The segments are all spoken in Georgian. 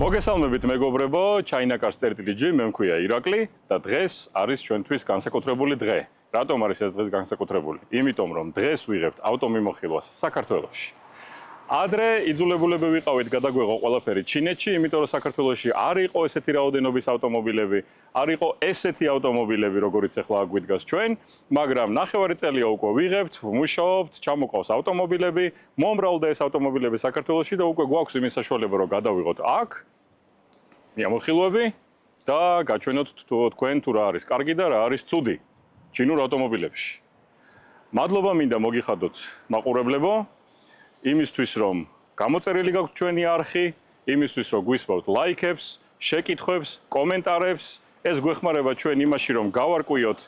მოგესალმებით მეგობრებო, China Cars Strategy, მე მქვია ირაკლი და დღეს არის ჩვენთვის განსაკუთრებული დღე. რატომ არის ეს დღეს განსაკუთრებული? იმიტომ რომ დღეს ვიღებთ ავტომიმოხილვას საქართველოში. ადრე იძულებულები ვიყავით გადაგვეღო ყველაფერი ჩინეთში, იმიტომ რომ საქართველოში არ იყო ესეთი რაოდენობის ავტომობილები, არ იყო ესეთი ავტომობილები, როგორიც ახლა აგვიდგას ჩვენ, მაგრამ ნახევარი წელია უკვე ვიღებთ, ვმუშაობთ, ჩამოყავს ავტომობილები, მომრავლდა ეს ავტომობილები საქართველოში და უკვე გვაქვს იმის საშუალება, რომ გადავიღოთ აქ მიმოხილვები და გაჩვენოთ თქვენ თუ რა არის კარგი და რა არის ცუდი ჩინურ ავტომობილებში. მადლობა მინდა მოგიხადოთ მაყურებლებო. იმისთვის რომ გამოწერილი გაქვთ ჩვენი არხი, იმისთვის რომ გვისმოვთ ლაიქებს, შეკითხვებს, კომენტარებს, ეს გვეხმარება ჩვენ იმაში რომ გავარკვიოთ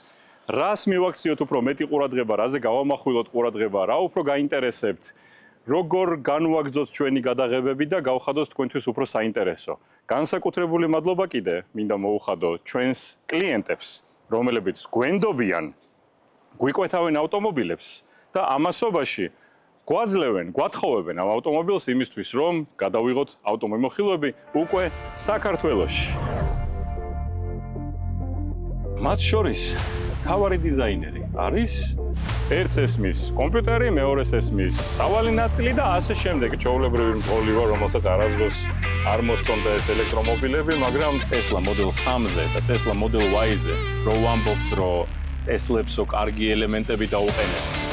რას მივაქციოთ უფრო მეტი ყურადღება, რაზე გავამახვილოთ ყურადღება, რა უფრო გაინტერესებთ, როგორ განვაგრძოთ ჩვენი გადაღებები და გავხადოთ თქვენთვის უფრო საინტერესო. განსაკუთრებული მადლობა კიდე მინდა მოუხადო ჩვენს კლიენტებს, რომლებიც გვენდობიან, გვიკვეთავენ ავტომობილებს და ამასობაში გვაძლევენ, გვათხოვებენ ამ ავტომობილს იმისთვის, რომ გადავიღოთ ავტომიმოხილვები უკვე საქართველოში. მათ შორის მთავარი დიზაინერი არის ერთს ესმის კომპიუტერი, მეორეს ესმის სავალი ნაწილი და ასე შემდეგ. ჩვეულებრივი მკვლელი ვარ, რომელსაც არასდროს არ მოსწონდა ეს ელექტრომობილები, მაგრამ Tesla Model 3-ზე და Tesla Model Y-ზე რო ვამბობთ, რომ Tesla-ებსო კარგი ელემენტები დაუყენებთ.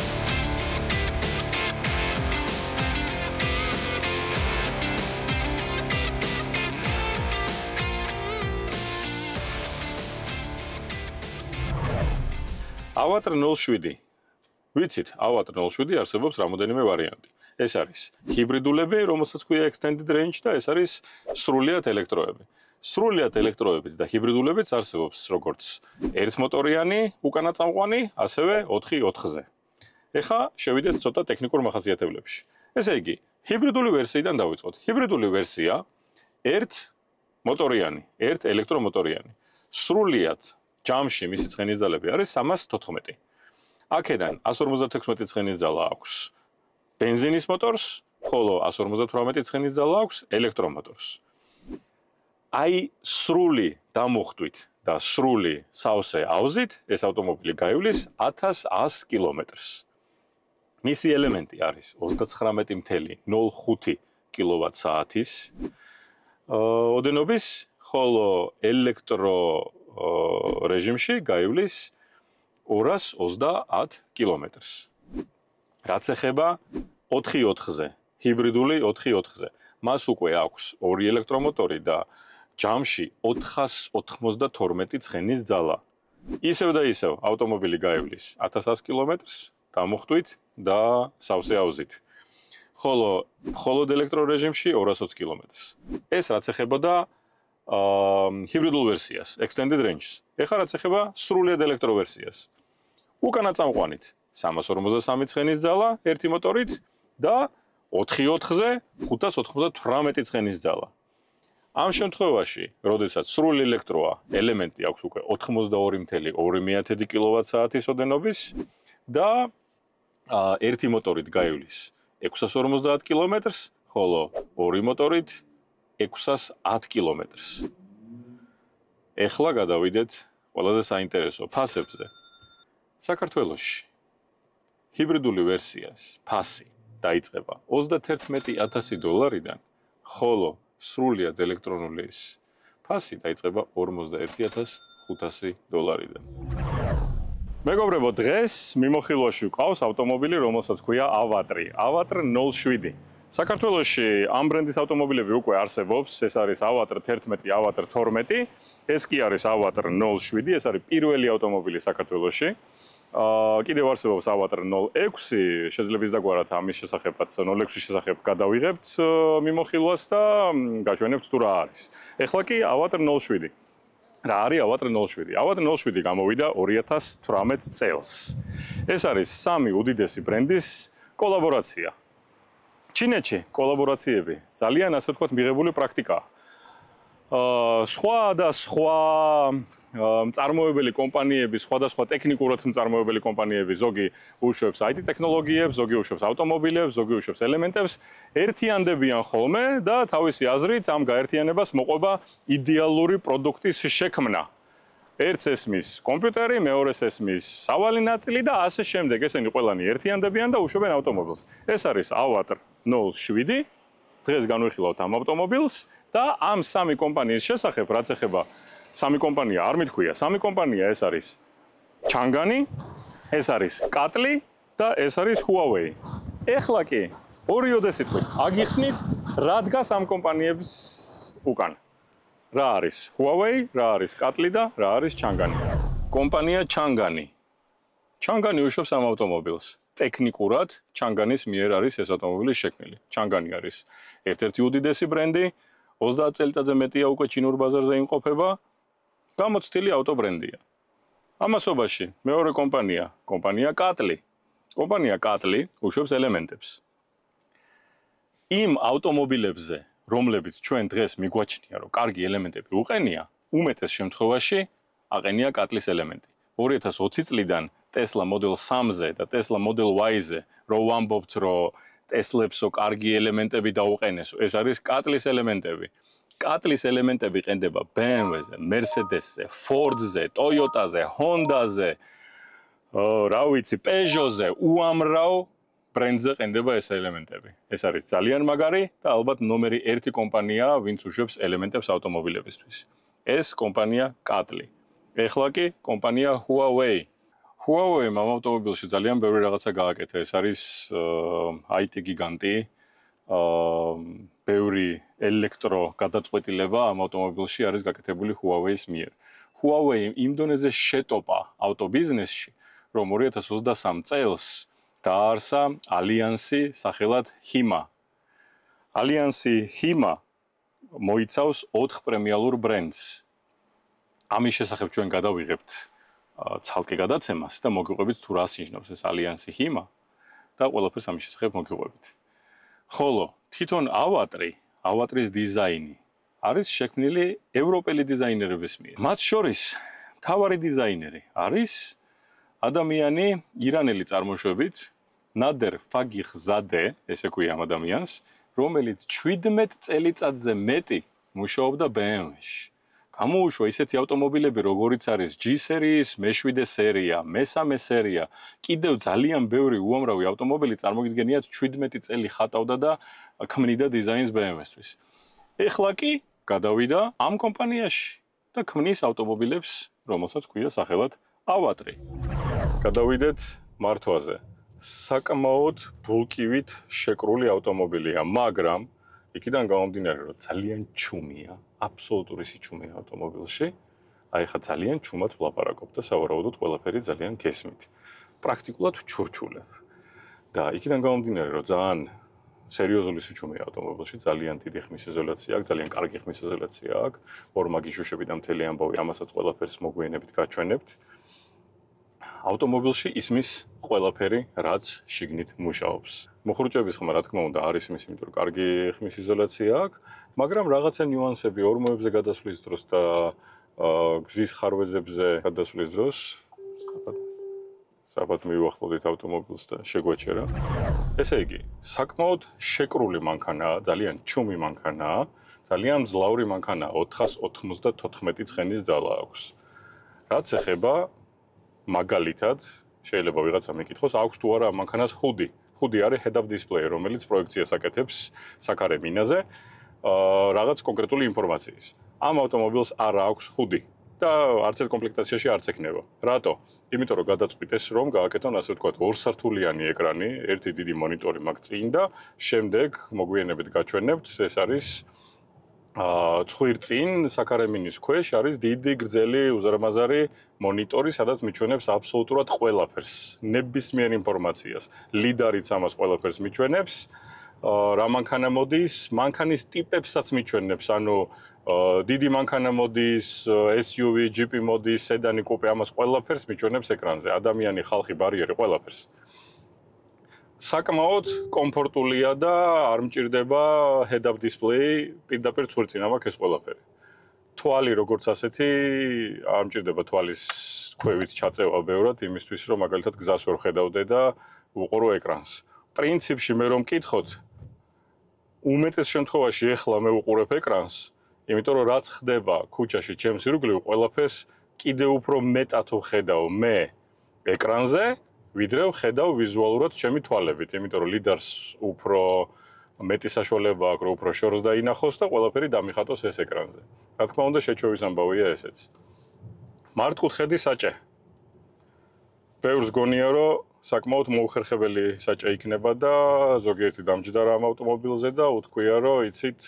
Avatar 07. ვიცით, Avatar 07 არსებობს რამოდენიმე ვარიანტი. ეს არის ჰიბრიდულები, რომელსაც ქვია extended range და ეს არის სრულიად ელექტროები. სრულიად ელექტროებიც და ჰიბრიდულებიც არსებობს როგორც ერთმოტორიანი, უკანაწამყვანი, ასევე 4x4-ზე. ეხლა შევიდეთ ცოტა ტექნიკურ მახასიათებლებში. ესე იგი, ჰიბრიდული ვერსიიდან დავიწყოთ. ჰიბრიდული ვერსია ერთმოტორიანი, ერთ ელექტრომოტორიანი. სრულიად ჯამში მისი ცხენის ძალები არის 314. აქედან 156 ცხენის ძალა აქვს ბენზინის მოტორს, ხოლო 158 ცხენის ძალა აქვს ელექტრომოტორს. აი სრული დამოხტვით და სრული სავსე ავზით ეს ავტომობილი გაივლის 1100 კილომეტრს. მისი ელემენტი არის 39.05 კილოვატ-საათის ოდენობის, ხოლო ელექტრო რეჟიმში გაივლის 230 კილომეტრს. რაც ეხება 4x4-ზე, ჰიბრიდული 4x4-ზე. მას უკვე აქვს ორი ელექტრომოტორი და ჯამში 492 ცხენის ძალა. ისევ და ისევ ავტომობილი გაივლის 1100 კილომეტრს დამოხტვით და სავსე ავზით. ხოლო მხოლოდ ელექტრო რეჟიმში 220 კილომეტრს. ეს რაც ეხებოდა ჰიბრიდულ ვერსიას, extended range-ს. ეხლა რაც ეხება სრულიად ელექტრო ვერსიას. უკანაწამყვანით 353 ცხენის ძალა ერთი მოტორით და 4x4-ზე 598 ცხენის ძალა. ამ შემთხვევაში, როდესაც სრული ელექტროა, ელემენტი აქვს უკვე 82.2 კილოვატ-საათის ოდენობის და ერთი მოტორით გაივლის 650 კილომეტრს, ხოლო ორი მოტორით 610 კილომეტრს. ეხლა გადავიდეთ ყველაზე საინტერესო ფასებზე. საქართველოში ჰიბრიდული ვერსიას ფასი დაიწყება $31,000-დან, ხოლო სრულიად ელექტრონულის ფასი დაიწყება $41,500-დან. მეგობრებო, დღეს მიმოხილვაში ვყავს ავტომობილი, რომელსაც ქვია Avatar 07. საქართველოში ამ ბრენდის ავტომობილები უკვე არსებობს, ეს არის Avatar 11, Avatar 12, ეს კი არის Avatar 07, ეს არის პირველი ავტომობილი საქართველოში. კიდევ არსებობს Avatar 06, შეიძლება ისდაგვარათ ამის შესახებაც 06-ის შესახებ გადავიღებთ მიმოხილვას და გაჩვენებთ თუ რა არის. ეხლა კი Avatar 07. რა არის Avatar 07? Avatar 07 გამოვიდა 2018 წელს. ეს არის სამი უდიდესი ბრენდის კოლაბორაცია. ჩინეთში კოლაბორაციები ძალიან ასე ვთქვათ მიღებული პრაქტიკაა. სხვა და სხვა მწარმოებელი კომპანიები, სხვადასხვა ტექნიკურად მწარმოებელი კომპანიები, ზოგი უშვებს IT ტექნოლოგიებს, ზოგი უშვებს ავტომობილებს, ზოგი უშვებს ელემენტებს, ერთიანდებიან ხოლმე და თავისი აზრით ამ გაერთიანებას მოყვება იდეალური პროდუქტის შექმნა. ერთს ესმის კომპიუტერი, მეორეს ესმის სავალი ნაწილი და ასე შემდეგ. ესენი ყველანი ერთიანდებიან და უშვებენ ავტომობილს. ეს არის ავატრ 07. დღეს განვიხილავთ ამ ავტომობილს და ამ სამი კომპანიის შესახებ, რაც ეხება სამი კომპანია არ მithქვია, სამი კომპანია ეს არის Changani, ეს არის Katli და ეს არის Huawei. ეხლა კი ორიოდე სიტყვით აგიხსნით, რა დგას ამ კომპანიების უკან. რა არის Huawei, რა არის Katli და რა არის Changani. კომპანია Changani. Changani უშვებს ამ ავტომობილს. ტექნიკურად Changani-ის მიერ არის ეს ავტომობილი შექმნილი. Changani არის ერთ-ერთი უდიდესი ბრენდი, 30 წელიწადზე მეტია უკვე ჩინურ ბაზარზე იმყოფება. გამოცდილი ავტობრენდია. ამასობაში მეორე კომპანია Katli. კომპანია Katli უშვებს ელემენტებს. იმ ავტომობილებზე, რომლებიც ჩვენ დღეს მიგვაჩნია, რომ კარგი ელემენტები უყენია, უმეტეს შემთხვევაში აყენია Katli-ის ელემენტი. 2020 წლიდან Tesla Model 3-ზე და Tesla Model Y-ზე, რო ვამბობთ, რომ Tesla-ებსო კარგი ელემენტები დაუყენესო, ეს არის Katli-ის ელემენტები. Katli-ის ელემენტები ყენდება BMW-ზე, Mercedes-ზე, Ford-ზე, Toyota-ზე, Honda-ზე, რა ვიცი, Peugeot-ზე, უამრავ ბრენდზე ყენდება ეს ელემენტები. ეს არის ძალიან მაგარი და ალბათ ნომერი 1 კომპანია, ვინც უშვებს ელემენტებს ავტომობილებისთვის. ეს კომპანია Katli. ეხლა კი კომპანია Huawei. Huawei-მ ამ ავტომობილში ძალიან ბევრი რაღაცა გააკეთა. ეს არის IT გიგანტი. ბევრი ელექტრო გადაწყვეტილება ამ ავტომობილში არის გაკეთებული Huawei-ის მიერ. Huawei იმ დონეზე შეტოპა ავტობიზნესში, რომ 2023 წელს დაარსა ალიანსი სახელად HIMA. ალიანსი HIMA მოიცავს 4 პრემიალურ ბრენდს. ამის შესახებ ჩვენ გადავიღებთ ცალკე გადაცემას და მოგიყვებით თუ რას ნიშნავს ეს ალიანსი HIMA და ყველაფერს ამის შესახებ მოგიყვებით. ხოლო თვითონ ავატრის დიზაინი არის შექმნილი ევროპელი დიზაინერების მიერ. მათ შორის მთავარი დიზაინერი არის ადამიანი ირანელი წარმოშობით Nader Faghizadeh, ესე ქვია ამ ადამიანს, რომელიც 17 წელიწადზე მეტი მუშაობდა BMW-ში. გამოუშვა ისეთი ავტომობილები, როგორიც არის G სერიის მე-7 სერია, მე-3 სერია, კიდევ ძალიან ბევრი უამრავი ავტომობილი წარმოგიდგენიათ 17 წელი ხატავდა და ქმნიდა დიზაინს BMW-ისთვის. ეხლა კი გადავიდა ამ კომპანიაში და ქმნის ავტომობილებს, რომელსაც ქვია სახელად ავატრი. გადავიდეთ მართვაზე. საკმაოდ ბულკივით შეკრული ავტომობილია, მაგრამ იქიდან გამომდინარე, რომ ძალიან ჩუმია, აბსოლუტური სიჩუმეა ავტომობილში, აი ხა ძალიან ჩუმად ვლაპარაკობ და სავარაუდოდ ყველაფერი ძალიან გესმით. პრაქტიკულად ჩურჩულებ. და იქიდან გამომდინარე, რომ ძალიან სერიოზული სიჩუმეა ავტომობილში, ძალიან დიდი ხმის იზოლაცია აქვს, ძალიან კარგი ხმის იზოლაცია აქვს, ორმაგი შუშები და მთელი ამბავი, ამასაც ყველაფერს მოგვიანებით გაჩვენებთ. ავტომობილში ისმის ყველაფერი, რაც შიგნით მუშაობს. მოხურჭების ხმა, რა თქმა უნდა, არ ისმის, იმიტომ რომ კარგი ხმის იზოლაცია აქვს, მაგრამ რაღაცა ნიუანსები ორმოებზე გადასვლის დროს და გზის ხარვეზებზე გადასვლის დროს საბათ მივახლოვდით ავტომობილს და შეგვეჩერა. ესე იგი, საკმაოდ შეკრული მანქანაა, ძალიან ჩუმი მანქანაა, ძალიან მძლავრი მანქანაა, 494 ცხენის ძალა აქვს. რაც ეხება მაგალითად, შეიძლება ვიღაცა მეკითხოს, აქვს თუ არა მანქანას ჰუდი. ჰუდი არის head-up display, რომელიც პროექციას აკეთებს საქარე მინაზე რაღაც კონკრეტული ინფორმაციის. ამ ავტომობილს არ აქვს ჰუდი და არც ერთ კომპლექტაციაში არც ექნება. რატო? იმიტომ რომ გადაწყვიტეს, რომ გააკეთონ ასე ვთქვათ, ორსართულიანი ეკრანი, ერთი დიდი მონიტორი მაგ წინ და შემდეგ მოგვიანებით გაჩვენებთ, ეს არის ცხვირწინ საქარემინის ქვეშ არის დიდი გრძელი უზარმაზარი მონიტორი, სადაც მიჩვენებს აბსოლუტურად ყველაფერს, ნებისმიერ ინფორმაციას. ლიდარიც ამას ყველაფერს მიჩვენებს. რა მანქანა მოდის, მანქანის ტიპებსაც მიჩვენებს, ანუ დიდი მანქანა მოდის, SUV, GP მოდის, სედანი, კუპე, ამას ყველაფერს მიჩვენებს ეკრანზე. ადამიანი, ხალხი, ბარიერი, ყველაფერს. საკმაოდ კომფორტულია და არ მჭირდება head-up display, პირდაპირ ცურწინა მაქვს ეს ყველაფერი. თვალი როგორც ასეთი არ მჭირდება თვალის ქვევით ჩაწევა ბევრად იმისთვის რომ მაგალითად გზას ვერ ხედავდე და უყურო ეკრანს. პრინციპში მე რომ მკითხოთ უმეტეს შემთხვევაში ეხლა მე უყურებ ეკრანს, იმიტომ რომ რაც ხდება ქუჩაში ჩემს ირგვლივ ყველაფერს კიდევ უფრო მეტად ვხედავ მე ეკრანზე, ვიდრე ვხედავ ვიზუალურად ჩემი თვალებით, იმიტომ რომ ლიდარს უფრო მეტი საშუალება აქვს, რომ უფრო შორს დაინახოს და ყველაფერი დამიხატოს ეს ეკრანზე. რა თქმა უნდა, შეჩვევის ამბავია ესეც. მართკუთხედი საჭე. ბევრს გონია, რომ საკმაოდ მოუხერხებელი საჭე იქნება და ზოგიერთი დამჯდარა ამ ავტომობილზე და უთქვია, რომ იცით,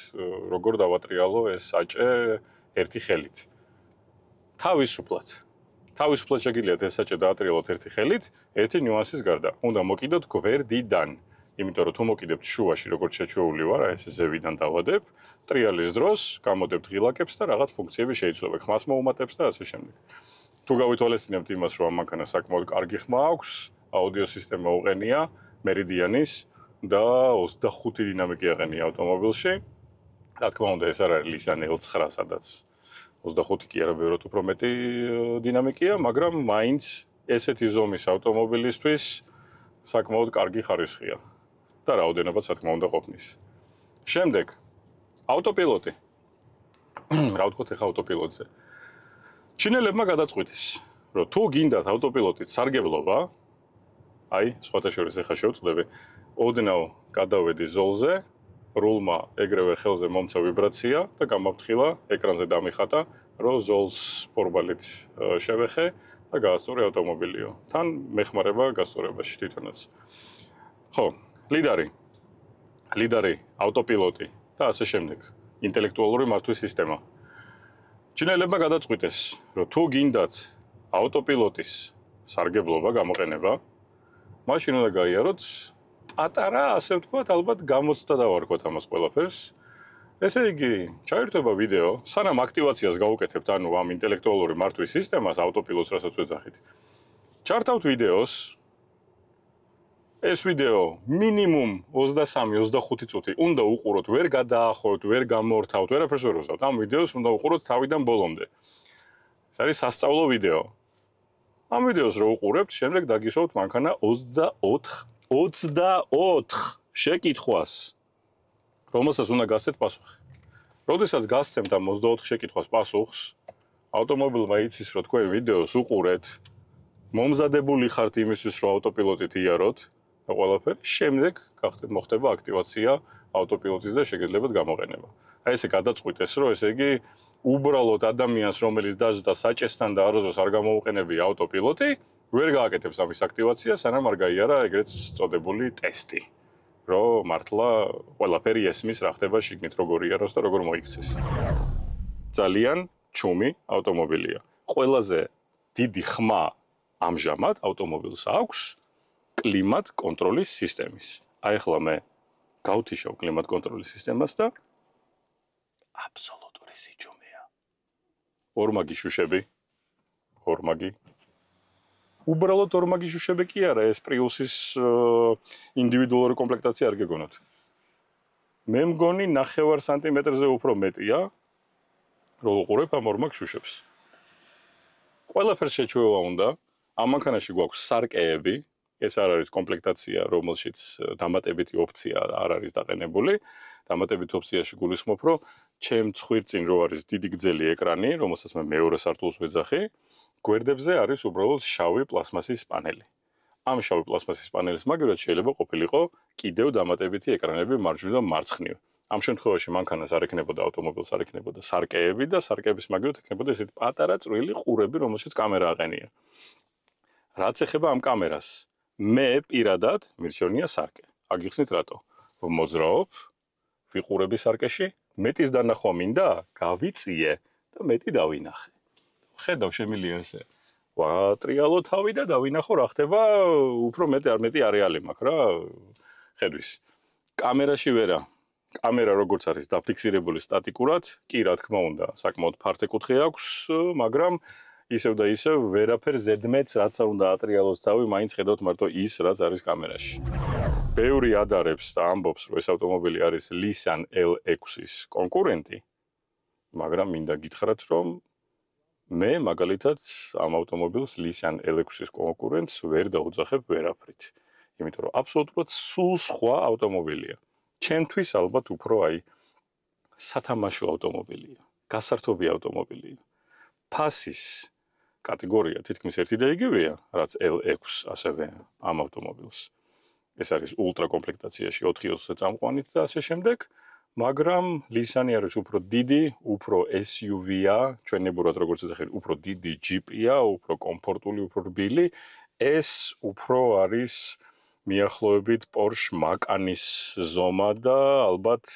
როგორ დავატრიალო ეს საჭე ერთი ხელით. თავისუფლად შეგიძლიათ ეს საჭე დაატრიალოთ ერთი ხელით, ერთი ნიუანსის გარდა. უნდა მოკიდოთ გვერდიდან. იმიტომ რომ თუ მოკიდებთ შუაში, როგორც შეჩვეული ვარ, ეს ზევიდან დავადებ, ტრიალის დროს გამოდებთ ღილაკებს და რაღაც ფუნქციები შეიცვლება, ხმას მოუმატებს და ასე შემდეგ. თუ გავითვალისწინებთ იმას, რომ ამ მანქანას საკმაოდ კარგი ხმა აქვს, აუდიო სისტემა უყენია, მერიდიანის და 25 დინამიკი აყენია ავტომობილში. რა თქმა უნდა, ეს არ არის ლისან L9, სადაც 25 კი არა, ბევრად უფრო მეტი დინამიკია, მაგრამ მაინც ესეთი ზომის ავტომობილისთვის საკმაოდ კარგი ხარისხია. და რაოდენობაც რა თქმა უნდა ყოფნის. შემდეგ ავტოპილოტი. რა ვთქვათ ახლა ავტოპილოტზე? ჩინელებმა გადაწყვიტეს, რომ თუ გინდათ ავტოპილოტით სარგებლობა, აი, სხვათა შორის ახლა შევწდები, ოდნავ გადავედი ზოლზე, რულმა ეგრევე ხელზე მომცა ვიბრაცია და გამაფრთხილა, ეკრანზე დამიხატა, რომ ზოლს ფორბალით შევეხე და გაასწორე ავტომობილიო. თან მეხმარება გასწორებაში თვითონაც. ხო, ლიდარი, ავტოპილოტი და ასე შემდეგ. ინტელექტუალური მართვის სისტემა. ჩინელებმა გადაწყვიტეს, რომ თუ გინდათ ავტოპილოტის სარგებლობა, გამოყენება, მაშინ უნდა გაიაროთ პატარა, ასე ვთქვათ, ალბათ გამოცდა დავარქვათ ამას ყველაფერს. ესე იგი, ჩაირთვება ვიდეო, სანამ აქტივაციას გავუკეთებთ, ანუ ამ ინტელექტუალური მართვის სისტემას, ავტოპილოტს, რასაც ვეძახით. ჩართავთ ვიდეოს. ეს ვიდეო მინიმუმ 23-25 წუთი უნდა უყუროთ, ვერ გადაახოთ, ვერ გამორთავთ, ვერაფერს ვერ უზავთ. ამ ვიდეოს უნდა უყუროთ თავიდან ბოლომდე. ეს არის სასწავლო ვიდეო. ამ ვიდეოს რო უყურებთ, შემდეგ დაგისვავთ მანქანა 24 შეკითხვას, რომელსაც უნდა გასცეთ პასუხი. როდესაც გასცემთ ამ 24 შეკითხვას პასუხს, ავტომობილმა იცის, რომ თქვენ ვიდეოს უყურეთ, მომზადებული ხართ იმისთვის, რომ ავტოპილოტით იაროთ და ყველაფერი, შემდეგ მოხდება აქტივაცია ავტოპილოტის და შეგეძლებათ გამოყენება. აი ესე გადაწყვიტეს, რომ ესე იგი უბრალოდ ადამიანს, რომელიც დაждდა საჭესთან და აროზოს არ გამოუყენებია ავტოპილოტი, ვერ გააკეთებს ამის აქტივაცია, სანამ არ გაიარა ეგრეთ წოდებული ტესტი. რომ მართლა ყველაფერი ესმის რა ხდება შიგნით, როგორ იაროს და როგორ მოიქცეს. ძალიან ჩუმი ავტომობილია. ყველაზე დიდი ხმა ამჟამად ავტომობილს აქვს კლიმატ კონტროლის სისტემის. აი ახლა მე გავთიშავ კლიმატ კონტროლის სისტემას და აბსოლუტური სიჩუმეა. ორმაგი შუშები. უბრალოდ ორმაგი შუშები კი არა, ეს პრიუსის ინდივიდუალური კომპლექტაცია არ გეგონოთ. მე მგონი 9 სანტიმეტრზე უფრო მეტია, რომ უყურებ ამ ორმაგ შუშებს. ყველაფერს შეჩვევა უნდა. ამ მანქანაში გვაქვს სარკეები, ეს არ არის კომპლექტაცია, რომელშიც დამატებითი ოფცია არ არის დაყენებული. დამატებით ოფციაში გულისხმობ, რომ ჩემ ცხვირწინ რო არის დიდი გრძელი ეკრანი, რომელსაც მე მეორე სართულს ვეძახი, გვერდებზე არის უბრალოდ შავი პლასმასის პანელი. ამ შავი პლასმასის პანელის მაგივრად შეიძლება ყოფილიყო კიდევ დამატებითი ეკრანები მარჯვნივ და მარცხნივ. ამ შემთხვევაში მანქანას არ ექნებოდა ავტომობილს არ ექნებოდა სარკეები და სარკეების მაგივრად ექნებოდა ესეთი პატარა წვრილი ყურები, რომელშიც კამერა აყენია. რაც ეხება ამ კამერას, მე პირადად მირჩევნია სარკე. აგიხსნით რატო? მოძრაობ, ვიყურები სარკეში, მეტის დანახვა მინდა, გავიწიე და მეტი დავინახე. ხედავ შემილია ესე. ვატრიალო თავი და დავინახო რა ხდება, უფრო მეტი არ მეტი არეალი მაქვს რა, ხედვის. კამერაში ვერა. კამერა როგორც არის დაფიქსირებული სტატიკურად, კი რა თქმა უნდა, საკმაოდ ფართე კუთხე აქვს, მაგრამ ისევ და ისევ ვერაფერ ზედმეტს რაც არ უნდა ატრიალოს თავი, მაინც ხედავთ მარტო ის, რაც არის კამერაში. ბევრი ადარებს და ამბობს, რომ ეს ავტომობილი არის Nissan L6-ის კონკურენტი. მაგრამ მინდა გითხრათ, რომ მე მაგალითად ამ ავტომობილს Nissan L6-ის კონკურენტს ვერ დაუძახებ ვერაფრით. იმიტომ რომ აბსოლუტურად სულ სხვა ავტომობილია. ჩემთვის ალბათ უფრო სათამაშო ავტომობილია, გასართობი ავტომობილია. ფასის კატეგორია თითქმის ერთი და იგივეა, რაც L6 ასევე ამ ავტომობილს. ეს არის ულტრა კომპლექტაციაში 420 წამყვანით და ასე შემდეგ, მაგრამ Nissan-ი არის უფრო დიდი, უფრო SUV-ა, ჩვენებურად როგორც ეძახით, უფრო დიდი ჯიპია, უფრო კომფორტული, უფრო რბილი. ეს უფრო არის მიახლოებით Porsche Macan-ის ზომა და ალბათ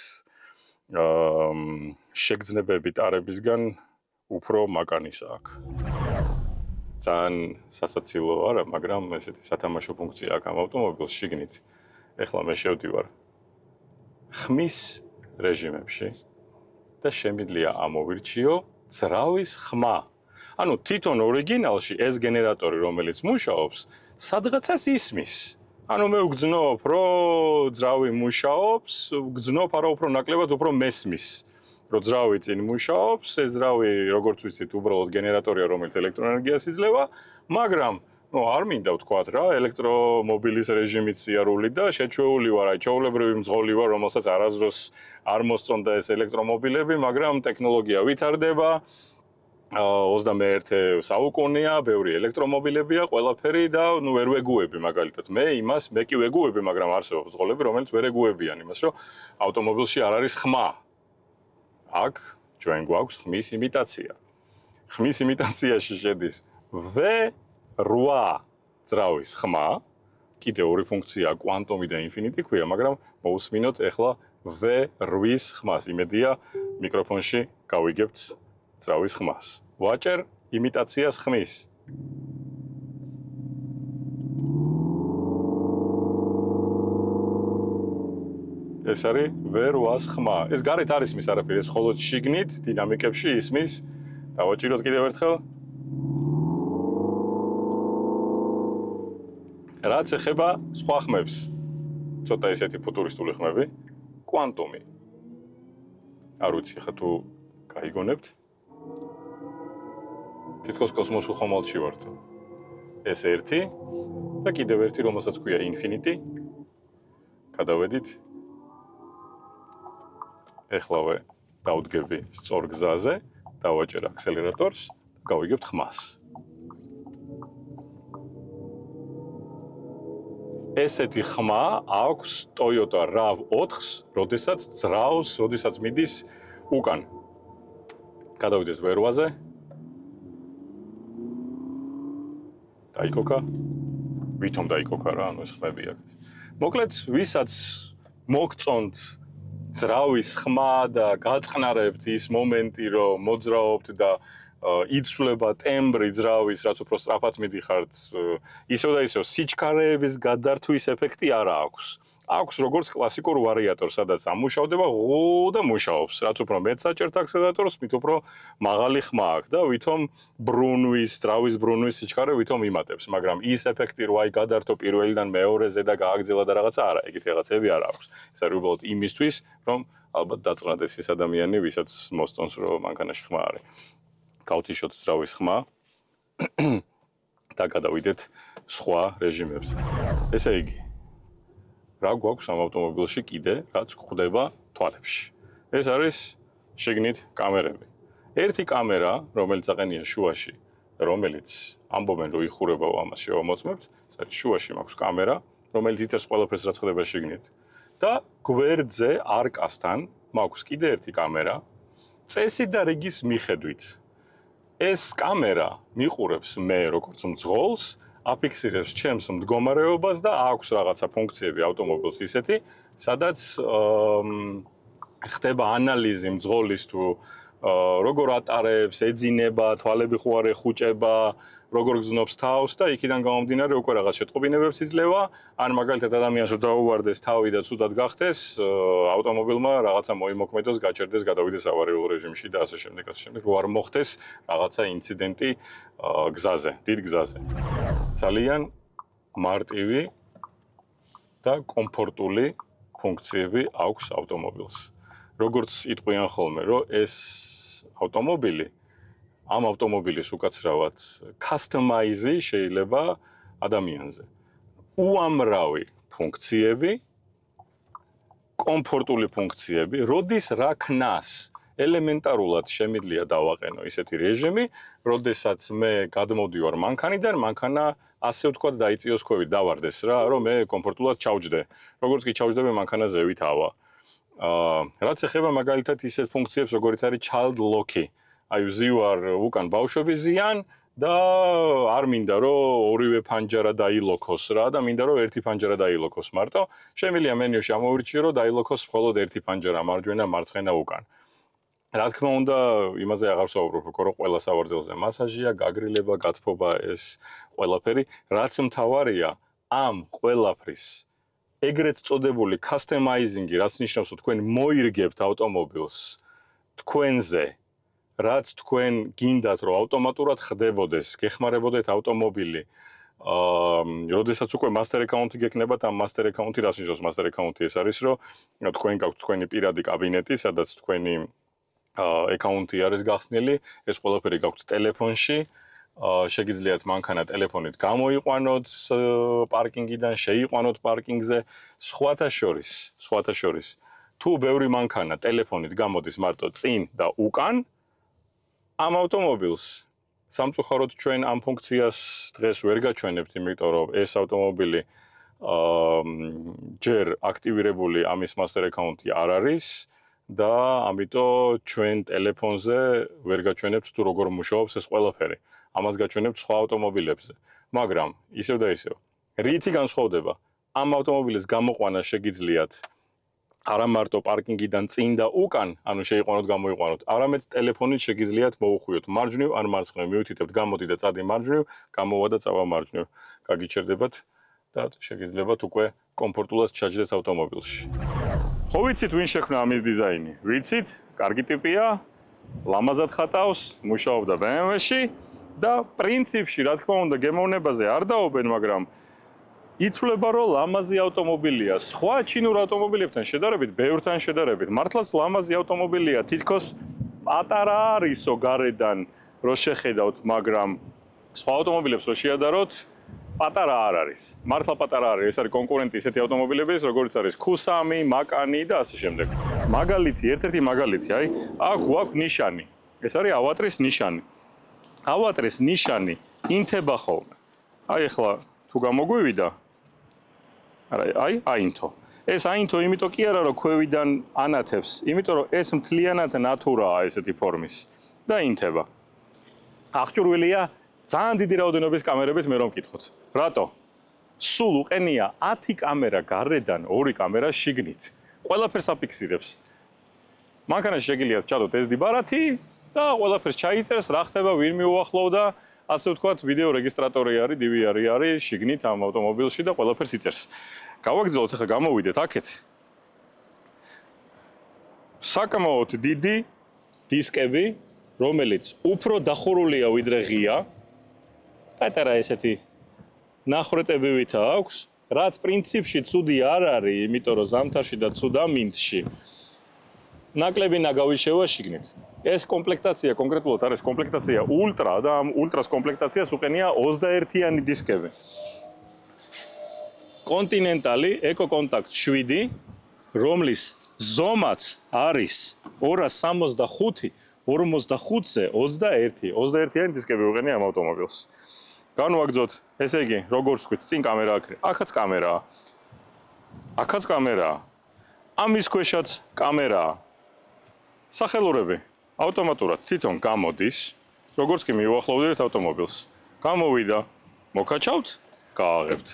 შეგრძნებები ტარებისგან უფრო Macan-ის აქვს. ძალიან სასაცილო არა, მაგრამ ესეთი სათამაშო ფუნქცია აქვს ამ ავტომობილს შიგნით. ეხლა მე შევდივარ ხმის რეჟიმებში და შემიძლია ამოვირჩიო ძრავის ხმა. ანუ თვითონ ორიგინალში ეს გენერატორი, რომელიც მუშაობს, სადღაცას ისმის. ანუ მე ვგრძნობ, რომ ძრავი მუშაობს, ვგრძნობ არა უფრო ნაკლებად, უფრო მესმის. რომ ძრავი წინ მუშაობს, ეს ძრავი, როგორც ვიცით, უბრალოდ გენერატორია, რომელიც ელექტროენერგიას იძლევა, მაგრამ არ მინდა ვთქვათ რა, ელექტრომობილის რეჟიმით სიარული და შეჩვეული ვარ, ჩვეულებრივი მძღოლი ვარ, რომელსაც არასდროს არ მოსწონდა ეს ელექტრომობილები, მაგრამ ტექნოლოგია ვითარდება. 21 საუკუნეა, ბევრი ელექტრომობილებია, ყველაფერი და ვერ ვეგუები მაგალითად. მე კი ვეგუები, მაგრამ არსებობს მძღოლები, რომელიც ვერ ეგუებიან იმას, რომ ავტომობილში არ არის ხმა. აქ ჩვენ გვაქვს ხმის იმიტაცია. ხმის იმიტაციაში შედის V8 ძრავის ხმა, კიდე ორი ფუნქცია კვანტუმი და ინფინიტი ქვია, მაგრამ მოусმინოთ ახლა V8-ის ხმას. იმედია მიკროფონში გავიგებთ ძრავის ხმას. ვაჭერ იმიტაციას ხმის. ეს არის V8-ის ხმა. ეს გარეთ არ ისმის არაფერი, ეს მხოლოდ შიგნით დინამიკებში ისმის. დავაჭიროთ კიდევ ერთხელ. რაც ეხება სხვა ხმებს. ცოტა ისეთი ფუტურისტული ხმები, კვანტუმი. არ ვიცი ხა თუ გაიგონებთ. თითქოს კოსმოსურ ხომალდში ვართ. ეს ერთი და კიდევ ერთი, რომელსაც ქვია Infinity. გადავედით. ეხლავე დავდგები სწორ გზაზე, დავაჭერ აქსელერატორს და გავიგებთ ხმას. ესეთი ხმა აქვს Toyota RAV4-ს, როდესაც ძრავს, როდესაც მიდის უკან. გადავიდეთ ვერვაზე. დაიკოკა. ვითომ დაიკოკა რა, ანუ ეს ხმები აქვს. მოკლედ, ვისაც მოგწონთ ძრავის ხმა და გაწყნარებთ ის მომენტი, რომ მოძრაობთ და იცვლება ტემბრი ძრავის, რაც უფრო სწრაფად მიდიხართ, ისევ და ისევ სიჩქარეების გადართვის ეფექტი არ აქვს. აქვს როგორც კლასიკურ ვარიატორს, სადაც ამუშავდება ღო და მუშაობს. რაც უფრო მეტ საჭერთ აქსელერატორს, მით უფრო მაღალი ხმა აქვს და ვითომ ბრუნვის, ძრავის ბრუნვის სიჩქარე ვითომ იმატებს, მაგრამ ის ეფექტი რო გადართო პირველიდან მეორეზე და გააგრძელა და რაღაცა არა, ეგეთი რაღაცები არ აქვს. ეს არის უბრალოდ იმისთვის, რომ ალბათ დაწყნადეს ის ადამიანი, ვისაც მოსწონს, რომ მანქანაში ხმა არის. გავთიშოთ ძრავის ხმა და გადავიდეთ სხვა რეჟიმებზე. ესე იგი, რა გვაქვს ამ ავტომობილში კიდე, რაც გვხვდება თვალებში. ეს არის შიგნით კამერები. ერთი კამერა, რომელიც აყენია შუაში, რომელიც ამბობენ, რომ იხურება ამას შევამოწმებთ, ეს არის შუაში მაქვს კამერა, რომელიც იწევს ყველაფერს, რაც ხდება შიგნით. და გვერდზე არკასთან მაქვს კიდე ერთი კამერა, წესი და რიგის მიხედვით. ეს კამერა მიყურებს მე როგორც მძღოლს, აფიქსირებს ჩემს მდგომარეობას და აქვს რაღაცა ფუნქციები ავტომობილს ისეთი, სადაც ხდება ანალიზი მძღოლის თუ როგორ ატარებს, ეძინება, თვალები ხო არ ეხუჭება, როგორ გზნობს თავს და იქიდან გამომდინარე უკვე რაღაც შეტყობინებებს იძლევა, ან მაგალითად ადამიანს რომ დაუვარდეს თავი და ცუდად გახდეს, ავტომობილმა რაღაცა მოიმოქმედოს, გაჩერდეს, გადავიდეს ავარიულ რეჟიმში და ასე შემდეგ, რომ არ მოხდეს რაღაცა ინციდენტი გზაზე, დიდ გზაზე. ძალიან მარტივი და კომფორტული ფუნქციები აქვს ავტომობილს. როგორც იტყვიან ხოლმე, რომ ეს ავტომობილი, ამ ავტომობილის უკაცრავად customize შეიძლება ადამიანზე. უამრავი ფუნქციები, კომფორტული ფუნქციები, როდის რა ქნას ელემენტარულად შემიძლია დავაყენო ისეთი რეჟიმი, როდესაც მე გადმოდივარ მანქანიდან, მანქანა ასე ვთქვათ დაიწიოს ქვევით, დავარდეს რა, რომ მე კომფორტულად ჩავჯდე. როგორც კი ჩავჯდები, მანქანა ზევით ავა. რაც ეხება მაგალითად ისეთ ფუნქციებს, როგორიც არის child lock-ი. აი ვზივარ უკან ბავშვების ზიან და არ მინდა რომ ორივე ფანჯარა დაილოქოს რა და მინდა რომ ერთი ფანჯარა დაილოქოს მარტო. შემიძლია მენიუში ამოვირჩიო რომ დაილოქოს მხოლოდ ერთი ფანჯარა მარჯვენა, მარცხენა უკან. რა თქმა უნდა, იმაზე აღარ ვსაუბრობ, რომ ყველა სავარძელზე მასაჟია, გაგრილება, გათბობა ეს ყველაფერი, რაც მთავარია ამ ყველაფრის ეგრეთ წოდებული customizing-ი, რაც ნიშნავს, რომ თქვენ მოირგებთ ავტომობილს თქვენზე, რაც თქვენ გინდათ, რომ ავტომატურად ხდებოდეს, გეხმარებოდეთ ავტომობილი. როდესაც უკვე master account-ი გექნებათ, ამ master account-ი რას ნიშნავს master account-ი? ეს არის, რომ თქვენ გაქვთ თქვენი პირადი კაბინეტი, სადაც თქვენი account-ი არის გახსნილი, ეს ყველაფერი გაქვთ ტელეფონში. შეგიძლიათ მანქანა ტელეფონით გამოიყვანოთ პარკინგიდან, შეიყვანოთ პარკინგზე, სხვათა შორის. თუ ბევრი მანქანა ტელეფონით გამოდის მარტო წინ და უკან, ამ ავტომობილს სამწუხაროდ ჩვენ ამ ფუნქციას დღეს ვერ გაჩვენებთ, იმიტომ რომ ეს ავტომობილი ჯერ აქტივირებული ამის master account-ი არ არის და ამიტომ ჩვენ ტელეფონზე ვერ გაჩვენებთ თუ როგორ მუშაობს ეს ყველაფერი. ამას გაჩვენებთ სხვა ავტომობილებზე. მაგრამ ისევ და ისევ, რითი განსხვავდება? ამ ავტომობილის გამოყვანა შეგიძლიათ არა მარტო პარკინგიდან წინ და უკან, ანუ შეიყვანოთ, გამოიყვანოთ, არამედ ტელეფონით შეგიძლიათ მოუხვიოთ მარჯვნივ ან მარცხნივ, მიუთითებთ გამოდი და წადი მარჯვნივ, გამოვა და წავა მარჯვნივ. გაგიჩერდებათ და შეგიძლიათ უკვე კომფორტულად ჩაჯდეთ ავტომობილში. ხო ვიცით, ვინ შექმნა ამის დიზაინი? ვიცით, კარგი ტიპია, ლამაზად ხატავს, მუშაობდა BMW-ში და პრინციპში, რა თქმა უნდა, გემოვნებაზე არ დაობენ, მაგრამ ითვლება, რომ ლამაზი ავტომობილია. სხვა ჩინურ ავტომობილებთან შედარებით, ბევრთან შედარებით, მართლაც ლამაზი ავტომობილია, თითქოს პატარა არისო გარედან, რო შეხედავთ, მაგრამ სხვა ავტომობილებს რო შეადაროთ, პატარა არ არის. მართლა პატარა არის, ეს არის კონკურენტი ისეთი ავტომობილების, როგორც არის Q3, Macan და ასე შემდეგ. მაგალითი, ერთ-ერთი მაგალითი, აი, აქ გვაქვს ნიშანი. ეს არის ავატრის ნიშანი. ავატრის ნიშანი ინთება ხოლმე. აი ახლა თუ გამოგვივიდა აი აინთო. ეს აინთო იმიტომ კი არა, რომ ქვევიდან ანათებს, იმიტომ რომ ეს მთლიანად ნატურაა ესეთი ფორმის და ინთება. აღჭურვილია ძალიან დიდი რაოდენობის კამერებით მე რომ მკითხოთ. რატო? სულ უყენია 10 კამერა გარედან, 2 კამერა შიგნით. ყველაფერს აფიქსირებს. მანქანაში შეგიძლიათ ჩადოთ SD ბარათი და ყველაფერს ჩაიწერს, რა ხდება, ვინ მიუახლოვდა, ასე ვთქვათ, ვიდეო რეგისტრატორი არის, DVR არის შიგნით ამ ავტომობილში და ყველაფერს იწერს. გავაგრძელოთ, ახლა გამოვიდეთ აქეთ. საკმაოდ დიდი დისკები, რომელიც უფრო დახურულია ვიდრე ღია. პატარა ესეთი ნახრეტებივით აქვს, რაც პრინციპში ცუდი არ არის, იმიტომ რომ ზამთარში და ცუდა მინდში ნაკლები ნაგავი შევა შიგნით. ეს კომპლექტაცია კონკრეტულად არის კომპლექტაცია ულტრა და ამ ულტრას კომპლექტაციას უყენია 21-იანი დისკები. კონტინენტალი EcoContact 7, რომლის ზომაც არის 265, 45-ზე 21-იანი დისკები უყენია ამ ავტომობილს. განვაგრძოთ, ესე იგი, როგორც ვთქვით, წინ კამერა აქვს. აქაც კამერაა. აქაც კამერაა. ამის ქვეშაც კამერაა. სახელურები ავტომატურად თვითონ გამოდის, როგორც კი მიუახლოვდებით ავტომობილს. გამოვიდა, მოკაჩავთ, გააღებთ.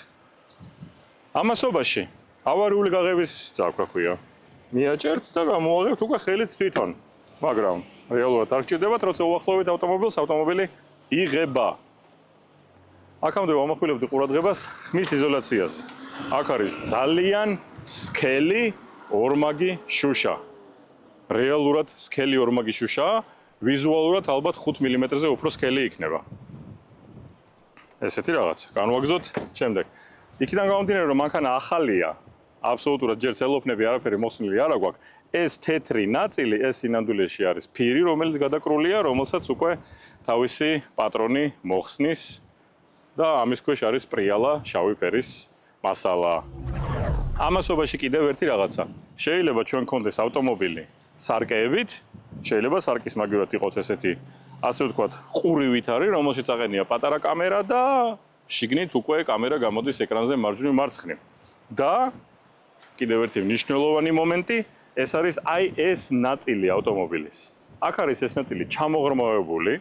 ამასობაში ავარიული გაღების სიცა აქვს. მიაჭერთ და გამოაღებთ უკვე ხელით თვითონ. მაგრამ რეალურად არ გჭირდებათ, როცა უახლოვებით ავტომობილს, ავტომობილი იღება. აქამდე ვამახვილებდი ყურადღებას ხმის იზოლაციაზე. აქ არის ძალიან სქელი ორმაგი შუშა. რეალურად სქელი ორმაგი შუშაა, ვიზუალურად ალბათ 5 მმ-ზე უფრო სქელი იქნება. ესეთი რაღაც. განვაგრძოთ შემდეგ. იქიდან გამომდინარე, რომ მანქანა ახალია, აბსოლუტურად ჯერ ცელოფნები არაფერი მოხსნილი არ აქვს. ეს თეთრი ნაწილი, ეს სინამდვილეში არის ფირი, რომელიც გადაკრულია, რომელსაც უკვე თავისი პატრონი მოხსნის და ამის ქვეშ არის პრიალა, შავი ფერის მასალა. ამასობაში კიდევ ერთი რაღაცა. შეიძლება ჩვენ გქონდეს ავტომობილი სარკეებით, შეიძლება სარკის მაგივრად იყოს ესეთი, ასე ვთქვათ, ყურივით არის, რომელშიც აყენია პატარა კამერა და შიგნით უკვე კამერა გამოდის ეკრანზე მარჯვნივ მარცხნივ. და კიდევ ერთი მნიშვნელოვანი მომენტი, ეს არის აი ეს ნაწილი ავტომობილის. აქ არის ეს ნაწილი ჩამოღრმავებული,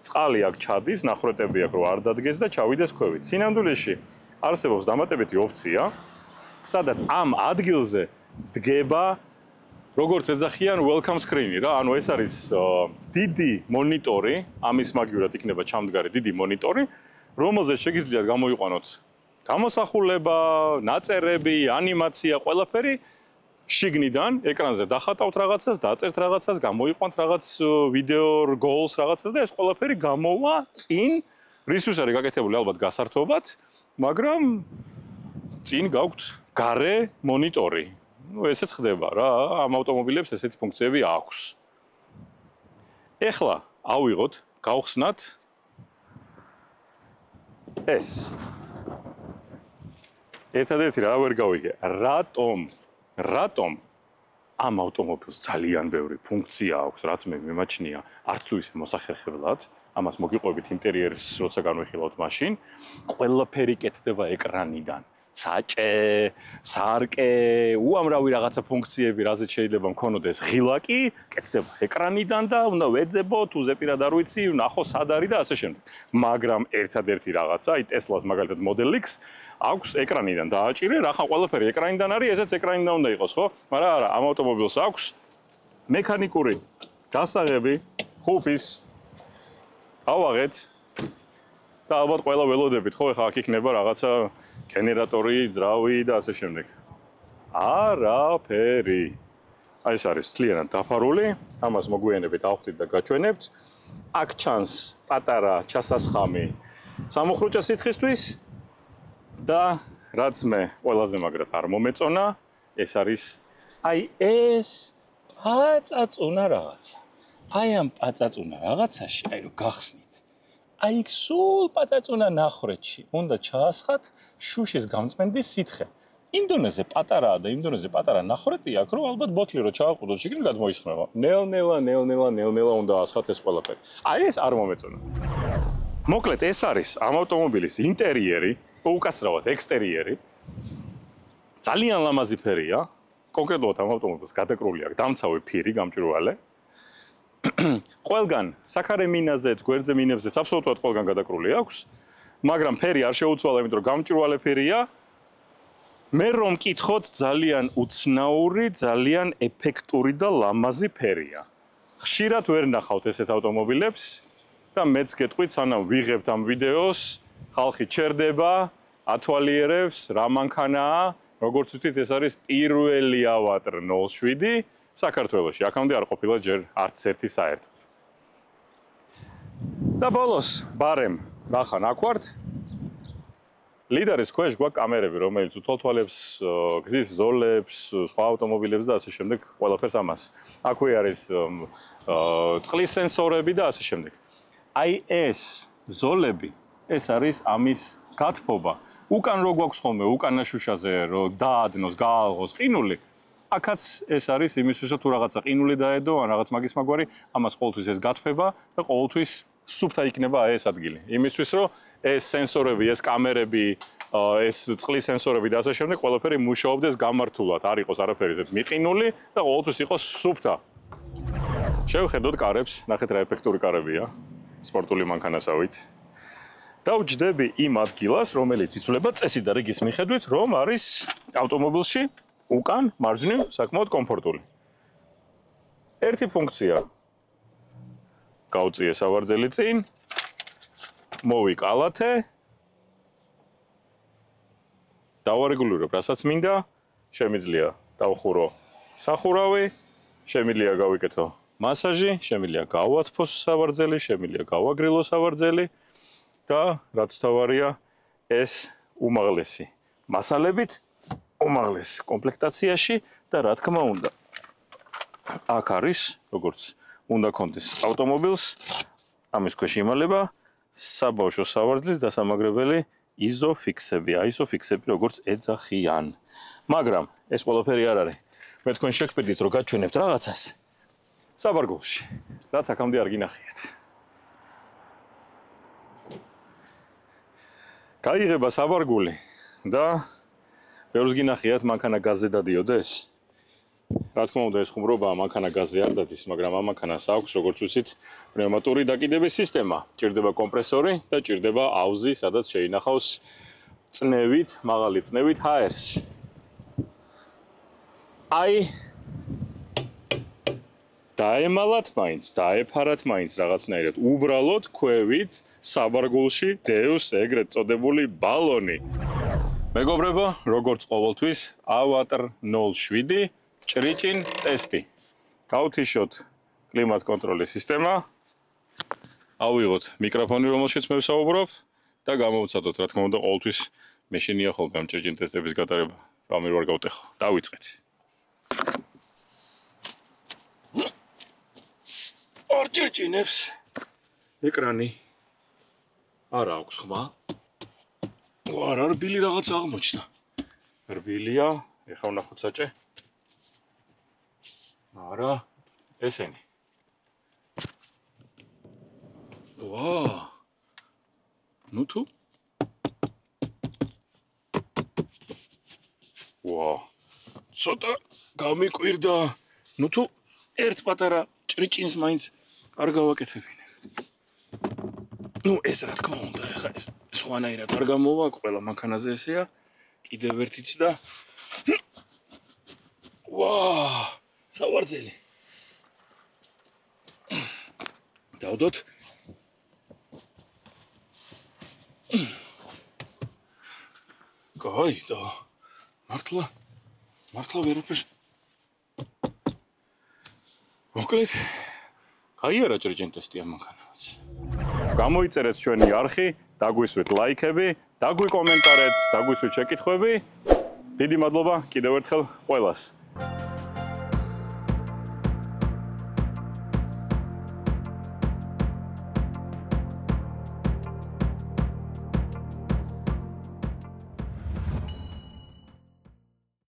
წყალი აქ ჩადის, ნახრეტები აქ რო არ დადგეს და ჩავიდეს ქვევით. სინამდვილეში არსებობს დამატებითი ოფცია, სადაც ამ ადგილზე დგება როგორც ეძახიან welcome screen-ი რა, ანუ ეს არის დიდი მონიტორი, ამის მაგივრად იქნება ჩამდგარი დიდი მონიტორი, რომელზეც შეგიძლიათ გამოიყვანოთ გამოსახულება, ნაწერები, ანიმაცია, ყველაფერი შიგნიდან ეკრანზე დახატავთ რაღაცას, დაწერთ რაღაცას, გამოიყვანთ რაღაც ვიდეო რგოლს რაღაცას და ეს ყველაფერი გამოვა წინ, რისთვის არის გაკეთებული ალბათ გასართობად, მაგრამ წინ გაქვთ გარე მონიტორი. ну ესეც ხდება რა, ამ ავტომობილებს ესეთი ფუნქციები აქვს. ეხლა ავიღოთ, გავხსნათ ეს. ერთადერთი რა ვერ გავიგე, რატომ ამ ავტომობილს ძალიან ბევრი ფუნქცია აქვს, რაც მე მიმაჩნია არც თუ ისე მოსახერხებლად, ამას მოგიყვებით ინტერიერის როცა განვიხილავთ მაშინ, ყველაფერი კეთდება ეკრანიდან. საჭე, სარკე, უამრავი რაღაცა ფუნქციები, რაზეც შეიძლება მქონოდეს ღილაკი, კეთდება ეკრანიდან და უნდა ვეძებო, თუ ზეპირად არ ვიცი, ვნახო სად არის და ასე შემდეგ. მაგრამ ერთადერთი რაღაცა, აი Tesla-ს მაგალითად Model X აქვს ეკრანიდან დააჭირე, რახან ყველაფერი ეკრანიდან არის, ესეც ეკრანიდან უნდა იყოს, ხო? მაგრამ არა, ამ ავტომობილს აქვს მექანიკური გასაღები, ხუფის ავაღეთ და ალბათ ყველა ველოდებით, ხო, ეხლა აქ იქნება რაღაცა გენერატორი, ძრავი და ასე შემდეგ. არაფერი. აი ეს არის მთლიანად დაფარული, ამას მოგვიანებით ავხდით და გაჩვენებთ. აქ ჩანს პატარა ჩასასხამი სამუხრუჭა სითხისთვის და რაც მე ყველაზე მაგრად არ მომეწონა, ეს არის აი ეს პაწაწუნა რაღაცა. აი ამ პაწაწუნა რაღაცაში, აი რომ გახსნით. აი იქ სულ პაწაწუნა ნახრეთში უნდა ჩაასხათ შუშის გამწმენდის სითხე. იმ დონეზე პატარაა და იმ დონეზე პატარა ნახრეტია აქ, რომ ალბათ ბოთლი რო ჩააყუდოთ, შიგნით გადმოისხმება. ნელ-ნელა უნდა ასხათ ეს ყველაფერი. აი ეს არ მომეწონა. მოკლედ ეს არის ამ ავტომობილის ინტერიერი, უკაცრავად ექსტერიერი. ძალიან ლამაზი ფერია. კონკრეტულად ამ ავტომობილს გადაკრული აქვს დამცავი ფირი, გამჭვირვალე. ყველგან საქარე მინაზეც, გვერდზე მინებზეც აბსოლუტურად ყველგან გადაკრული აქვს, მაგრამ ფერი არ შეუცვალა, იმიტომ რომ გამჭვირვალე ფერია. მე რომ მკითხოთ, ძალიან უცნაური, ძალიან ეფექტური და ლამაზი ფერია. ხშირად ვერ ნახავთ ესეთ ავტომობილებს და მეც გეტყვით, სანამ ვიღებთ ამ ვიდეოს, ხალხი ჩერდება, ათვალიერებს, რა მანქანაა, როგორც ვთქვით, ეს არის პირველი ავატარ 07 საქართველოში. აქამდე არ ყოფილა ჯერ არც ერთი საერთოდ. და ბოლოს, ბარემ, ნახან აქ ვართ. ლიდერის ქვეშ გვაქვს კამერები, რომელიც უთვალთვალებს, გზის ზოლებს, სხვა ავტომობილებს და ასე შემდეგ, ყველაფერს ამას. აქვე არის წყლის სენსორები და ასე შემდეგ. აი ეს ზოლები, ეს არის ამის გათბობა. უკან რო გვაქვს ხოლმე, უკანა შუშაზე რო დაადნოს, გაალღოს ყინული, აქაც ეს არის იმისთვისაც თუ რაღაცა ყინული დაედო, ან რაღაც მაგის მაგვარი, ამას ყოველთვის ეს გათბება და ყოველთვის სუფთა იქნება აი ეს ადგილი. იმისთვის რომ ეს სენსორები, ეს კამერები, ეს წყლის სენსორები და ასე შემდეგ, ყველაფერი მუშაობდეს გამართულად, არ იყოს არაფერი ზედ მიყინული და ყოველთვის იყოს სუფთა. შევხედოთ კარებს, ნახეთ რა ეფექტური კარებია, სპორტული მანქანასავით. დავჯდები იმ ადგილას, რომელიც იცვლება წესით და რიგის მიხედვით, რომ არის ავტომობილში უკან მარჯვნივ საკმაოდ კომფორტული. ერთი ფუნქცია. გავწიე სავარძელი წინ, მოვიკალათე, დავარეგულირებ, რასაც მინდა, შემიძლია დავხურო სახურავი, შემიძლია გავიკეთო მასაჟი, შემიძლია გავათფოს სავარძელი, შემიძლია გავაგრილო სავარძელი და რაც თავარია, ეს უმაღლესი მასალებით უმაღლეს კომპლექტაციაში და რა თქმა უნდა აქ არის როგორც უნდა კონდეს ავტომობილს ამის ქვეშ იმალება საბავშვო სავარძლის დასამაგრებელი იზოფიქსები, აიზოფიქსები როგორც ეძახიან. მაგრამ ეს ყველაფერი არ არის. მე თქვენ შეგპირდით რომ გაჩვენებთ რაღაცას საბარგულში, რაც აქამდე არ გინახიათ. გაიღება საბარგული და ბევრს გინახიათ მანქანა გაზზე დადიოდეს. რა თქმა უნდა ეს ხუმრობა მანქანა გაზზე არ დადის, მაგრამ ამ მანქანას აქვს როგორც ვთქვით პნევმატური დაკიდების სისტემა. ჭირდება კომპრესორი და ჭირდება აუზი, სადაც შეინახავს წნევით, მაღალი წნევით ჰაერს. აი დაემალათ მაინც, დაეფარათ მაინც რაღაცნაირად. უბრალოდ ქვევით საბარგულში დევს ეგრეთ წოდებული ბალონი. მეგობრებო, როგორც ყოველთვის, ავატარ 07 ჭრიჭინ ტესტი. გავთიშოთ კლიმატ კონტროლის სისტემა. ავიღოთ მიკროფონი, რომელშიც მე ვსაუბრობ და გამოვცადოთ, რა თქმა უნდა, ყოველთვის მე შენია ხოლმე ამ ჭრიჭინ ტესტების გატარება. რამე ვარ გავტეხო. დავიწყეთ. ორ ჭრიჭინებს ეკრანი არ აქვს ხმა. არა, რბილი რაღაც აღმოჩნდა. რბილია, ეხლა ვნახოთ საჭე. არა, ესენი. ვა! ნუ თუ? ვა! ცოტა გამიკვირდა. ნუ თუ ერთ პატარა ჭრიჭინს მაინც არ გავაკეთებინებ. ნუ ეს რა თქმა უნდა, ეხლა ეს სხვანაირად არ გამოვა, ყველა მანქანაზე ესეა. კიდევ ერთიც და ვა! სავარძელი. დავდოთ. გაიდა. მართლა ვერაფერს. მოკლედ, გაიარა ჭრიჭინ ტესტი ამ მანქანას. გამოიწერეთ ჩვენი არხი, დაგვისვით ლაიქები, დაგვიკომენტარეთ, დაგვისვით შეკითხვები. დიდი მადლობა კიდევ ერთხელ ყველას.